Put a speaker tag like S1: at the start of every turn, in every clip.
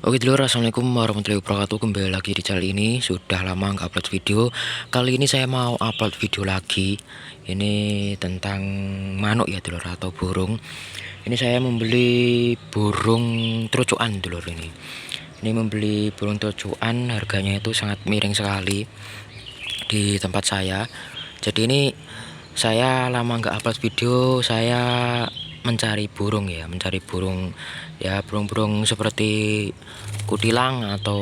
S1: Oke dulur, assalamualaikum warahmatullahi wabarakatuh. Kembali lagi di channel ini. Sudah lama nggak upload video. Kali ini saya mau upload video lagi. Ini tentang manuk ya dulur, atau burung. Ini saya membeli burung trucuan dulur ini. Ini membeli burung trucuan, harganya itu sangat miring sekali di tempat saya. Jadi ini saya lama nggak upload video. Saya mencari burung ya, mencari burung ya, burung-burung seperti kutilang atau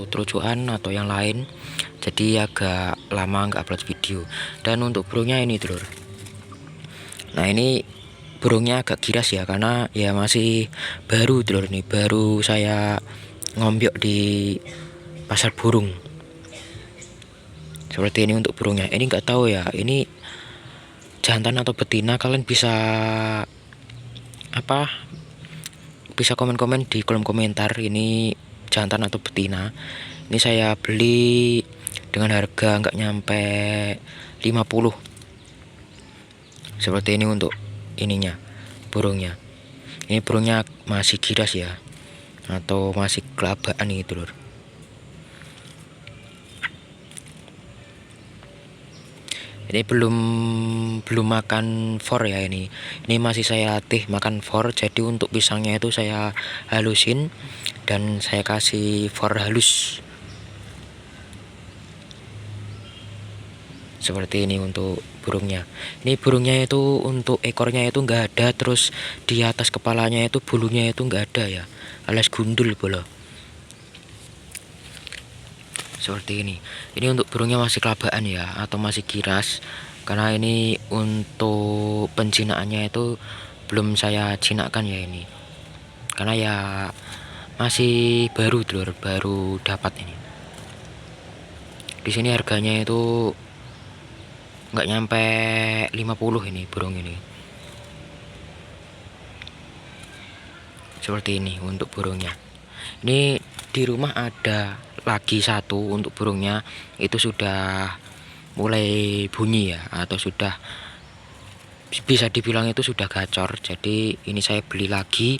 S1: trucuan atau yang lain. Jadi agak lama nggak upload video. Dan untuk burungnya ini dulur, nah ini burungnya agak giras ya, karena ya masih baru dulur, ini baru saya ngombyok di pasar burung. Seperti ini untuk burungnya. Ini nggak tahu ya, ini jantan atau betina. Kalian bisa bisa komen-komen di kolom komentar, ini jantan atau betina. Ini saya beli dengan harga nggak nyampe 50. Seperti ini untuk ininya, burungnya. Ini burungnya masih giras ya, atau masih kelabaan gitu lur. Ini belum makan for ya, ini masih saya latih makan for. Jadi untuk pisangnya itu saya halusin dan saya kasih for halus. Seperti ini untuk burungnya. Ini burungnya itu untuk ekornya itu nggak ada, terus di atas kepalanya itu bulunya itu nggak ada ya, alias gundul bola. Seperti ini untuk burungnya masih kelabaan ya, atau masih giras, karena ini untuk penjinaannya itu belum saya jinakkan ya ini, karena ya masih baru dulur, baru dapat ini. Di sini harganya itu nggak nyampe 50 ini burung ini. Seperti ini untuk burungnya. Ini di rumah ada lagi satu untuk burungnya, itu sudah mulai bunyi ya, atau sudah bisa dibilang itu sudah gacor. Jadi ini saya beli lagi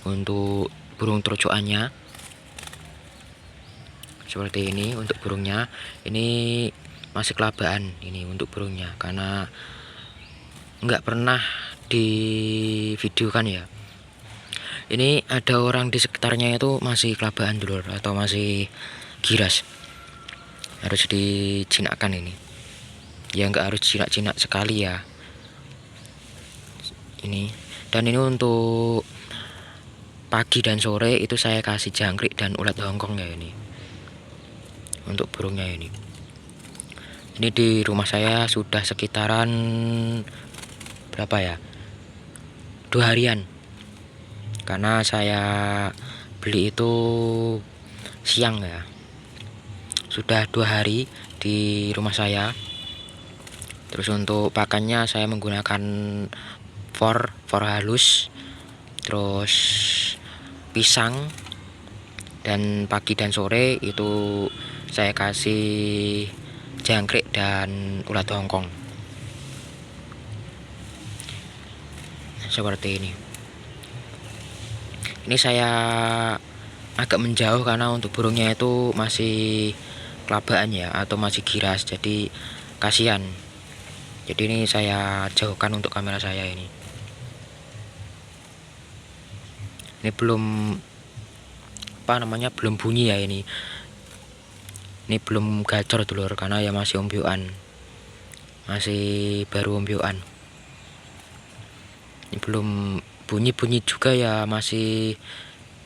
S1: untuk burung trucuannya. Seperti ini untuk burungnya. Ini masih kelabaan ini untuk burungnya, karena nggak pernah di video kan ya. Ini ada orang di sekitarnya itu masih kelabaan dulur, atau masih giras, harus dijinakkan ini ya, nggak harus jinak-jinak sekali ya ini. Dan ini untuk pagi dan sore itu saya kasih jangkrik dan ulat Hongkong ya ini untuk burungnya. Ini di rumah saya sudah sekitaran berapa ya, 2 harian, karena saya beli itu siang ya. Sudah 2 hari di rumah saya. Terus untuk pakannya saya menggunakan for halus, terus pisang, dan pagi dan sore itu saya kasih jangkrik dan ulat Hongkong. Seperti ini. Ini saya agak menjauh karena untuk burungnya itu masih kelabaan ya, atau masih giras, jadi kasihan. Jadi ini saya jauhkan untuk kamera saya ini. Ini belum belum bunyi ya ini. Ini belum gacor dulur, karena ya masih ombyokan, masih baru ombyokan. Ini belum bunyi juga ya, masih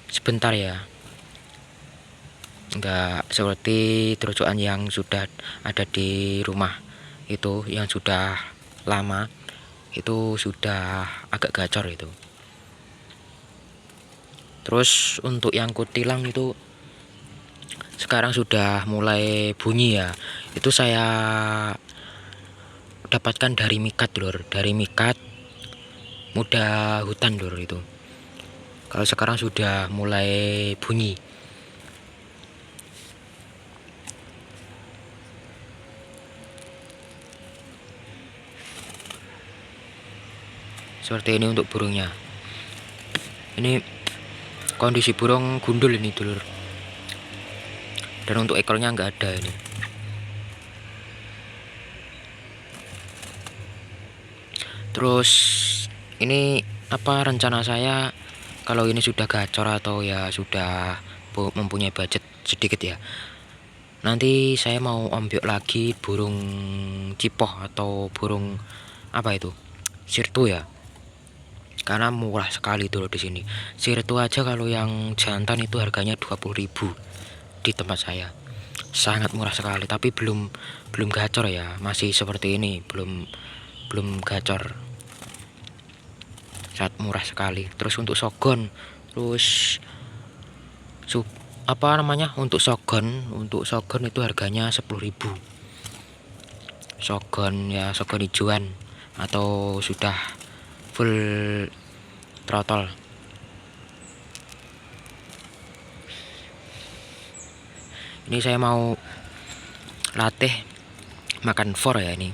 S1: sebentar ya, enggak seperti trucuan yang sudah ada di rumah itu, yang sudah lama itu sudah agak gacor itu. Terus untuk yang kutilang itu sekarang sudah mulai bunyi ya, itu saya dapatkan dari mikat lur, dari mikat muda hutan lur itu. Kalau sekarang sudah mulai bunyi. Seperti ini untuk burungnya. Ini kondisi burung gundul ini dulur, dan untuk ekornya nggak ada ini. Terus ini apa rencana saya, kalau ini sudah gacor atau ya sudah mempunyai budget sedikit ya, nanti saya mau ambil lagi burung cipoh atau burung apa itu, sirtu ya, karena murah sekali dulu di sini. Sirtu aja kalau yang jantan itu harganya 20.000 di tempat saya, sangat murah sekali. Tapi belum gacor ya, masih seperti ini, belum gacor, sangat murah sekali. Terus untuk sogon, terus apa namanya, untuk sogon itu harganya 10.000. Sogon ya, sogon hijauan atau sudah full throttle. Ini saya mau latih makan for ya, ini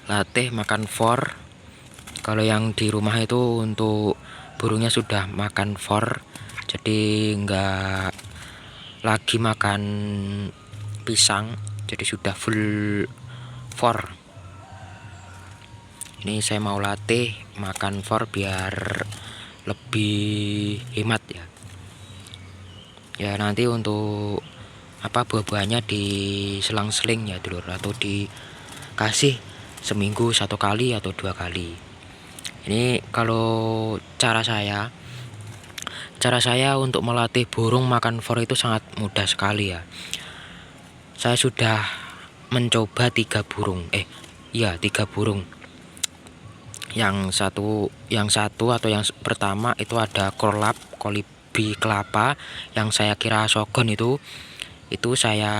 S1: latih makan for. Kalau yang di rumah itu untuk burungnya sudah makan for, jadi enggak lagi makan pisang, jadi sudah full for. Ini saya mau latih makan for biar lebih hemat ya. Ya nanti untuk apa, buah-buahnya diselang-seling ya dulur, atau dikasih seminggu 1 kali atau 2 kali. Ini kalau cara saya untuk melatih burung makan for itu sangat mudah sekali ya. Saya sudah mencoba 3 burung, 3 burung. Yang satu atau yang pertama itu ada korlap, kolibri kelapa, yang saya kira sogon itu saya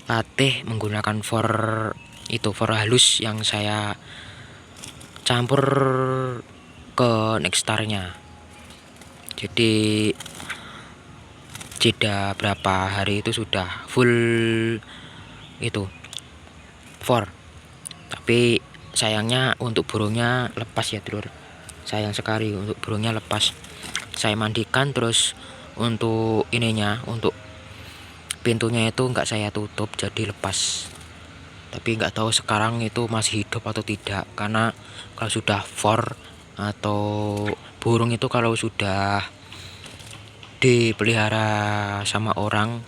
S1: latih menggunakan for halus yang saya campur ke Nexstarnya. Jadi jeda berapa hari itu sudah full itu for. Tapi sayangnya untuk burungnya lepas ya dulur, sayang sekali untuk burungnya lepas. Saya mandikan, terus untuk ininya, untuk pintunya itu enggak saya tutup, jadi lepas. Tapi nggak tahu sekarang itu masih hidup atau tidak, karena kalau sudah for atau burung itu kalau sudah dipelihara sama orang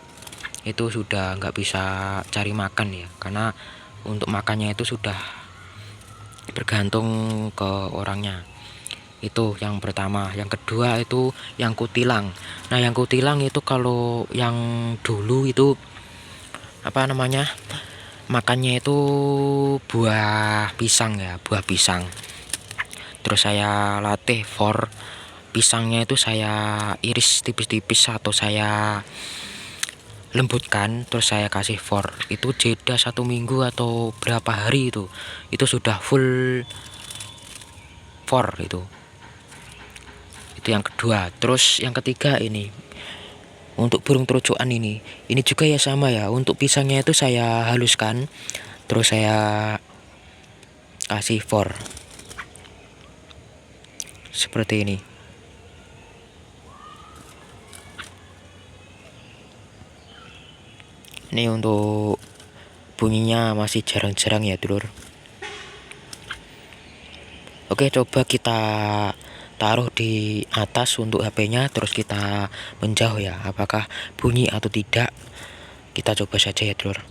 S1: itu sudah nggak bisa cari makan ya, karena untuk makannya itu sudah bergantung ke orangnya. Itu yang pertama. Yang kedua itu yang kutilang. Nah yang kutilang itu kalau yang dulu itu apa namanya, makannya itu buah pisang ya, buah pisang. Terus saya latih for pisangnya itu saya iris tipis-tipis atau saya lembutkan, terus saya kasih for. Itu jeda 1 minggu atau berapa hari itu sudah full for itu yang kedua. Terus yang ketiga ini untuk burung terojokan ini juga ya sama ya, untuk pisangnya itu saya haluskan, terus saya kasih for seperti ini. Ini untuk bunyinya masih jarang-jarang ya dulur. Oke, coba kita taruh di atas untuk HP-nya, terus kita menjauh ya, apakah bunyi atau tidak. Kita coba saja ya dulur.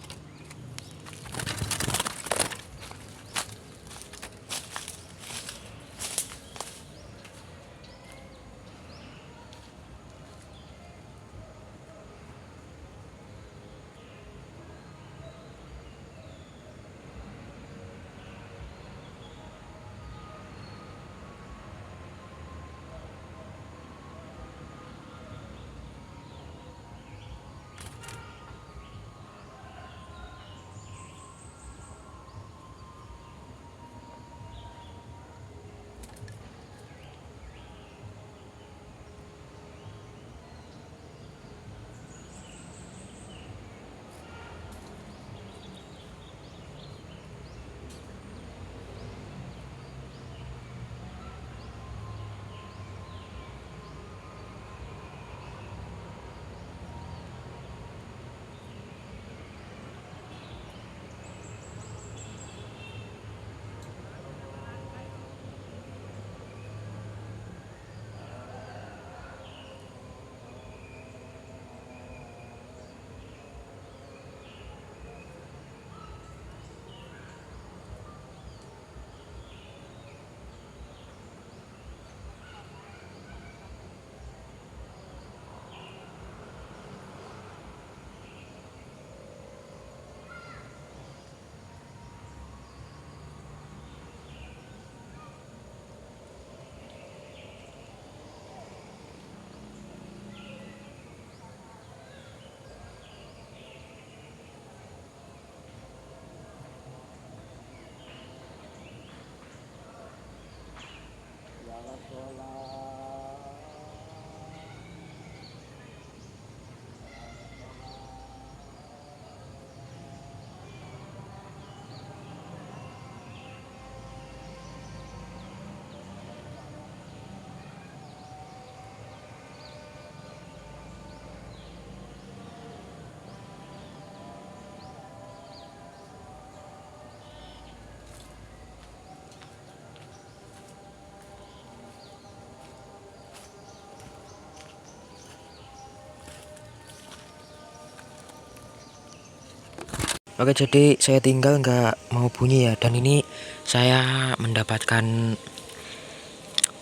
S1: Oke, jadi saya tinggal nggak mau bunyi ya. Dan ini saya mendapatkan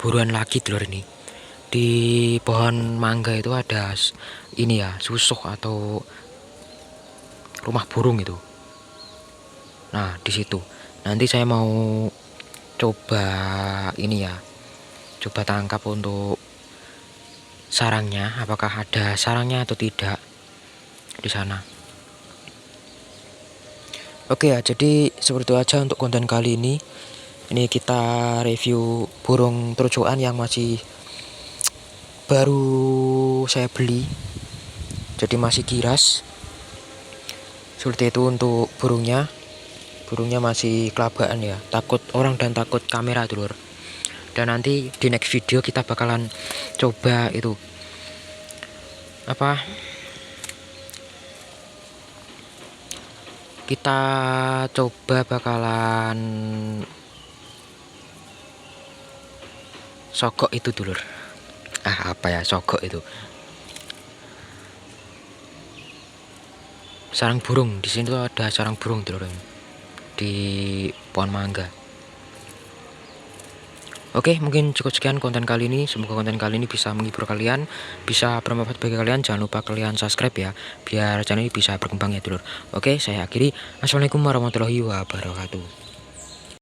S1: buruan lagi telur ini. Di pohon mangga itu ada ini ya, susuk atau rumah burung itu. Nah, di situ. Nanti saya mau coba ini ya. Coba tangkap untuk sarangnya, apakah ada sarangnya atau tidak di sana. Oke ya, jadi seperti itu aja untuk konten kali ini. Ini kita review burung trucuan yang masih baru saya beli. Jadi masih giras. Seperti itu untuk burungnya. Burungnya masih kelabaan ya. Takut orang dan takut kamera dulur. Dan nanti di next video kita bakalan coba itu apa? Kita coba bakalan sogok itu dulur. Apa ya sogok itu? Sarang burung. Di sini tuh ada sarang burung dulur. Di pohon mangga. Oke, mungkin cukup sekian konten kali ini. Semoga konten kali ini bisa menghibur kalian, bisa bermanfaat bagi kalian. Jangan lupa kalian subscribe ya, biar channel ini bisa berkembang ya dulur. Oke, saya akhiri. Assalamualaikum warahmatullahi wabarakatuh.